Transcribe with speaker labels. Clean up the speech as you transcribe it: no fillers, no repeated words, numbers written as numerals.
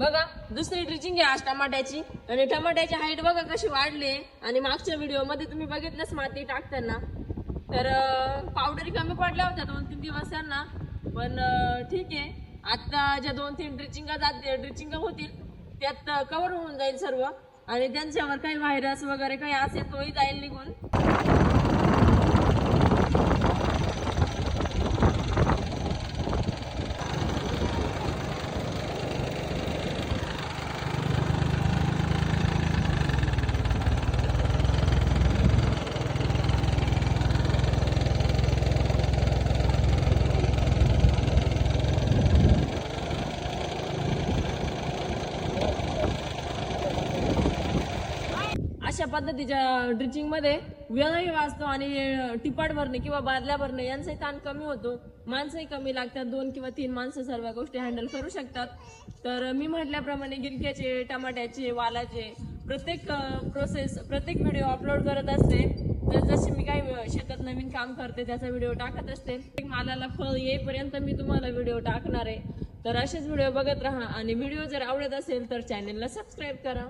Speaker 1: बघा दुसरी ड्रिचिंग आहे आज टमाट्याची आणि टमाट्याची हाईट बघा कशी वाढली आणि मागच्या व्हिडिओ मध्ये तुम्ही बघितलंच माती टाकताना तर पावडरी कमी पडल्या होत्या 2-3 दिवस त्यांना पण ठीक आहे आता ज्या 2-3 ड्रिचिंग होतील त्यात कव्हर होऊन जाईल सर्व आणि त्यांच्यावर काही व्हायरस वगैरे काही असेल तोही जाईल निघून। अशा पद्धतीच्या ड्रिचिंग मध्ये वेळही वाचतो आणि टिपाट भरणे किंवा बादल्या भरणे यांचाही ताण कमी होतो, माणसंही कमी लागतात, 2 किंवा 3 माणसं सर्व गोष्टी हँडल करू शकतात। तर मी म्हटल्याप्रमाणे गिलक्याचे, टमाट्याचे, वालाचे प्रत्येक प्रोसेस प्रत्येक व्हिडिओ अपलोड करत असते। तर जसे मी काही शेतात नवीन काम करते त्याचा व्हिडिओ टाकत असते, मालाला फळ येईपर्यंत मी तुम्हाला व्हिडिओ टाकणार आहे। तर असेच व्हिडिओ बघत राहा आणि व्हिडिओ जर आवडत असेल तर चॅनलला सबस्क्राईब करा।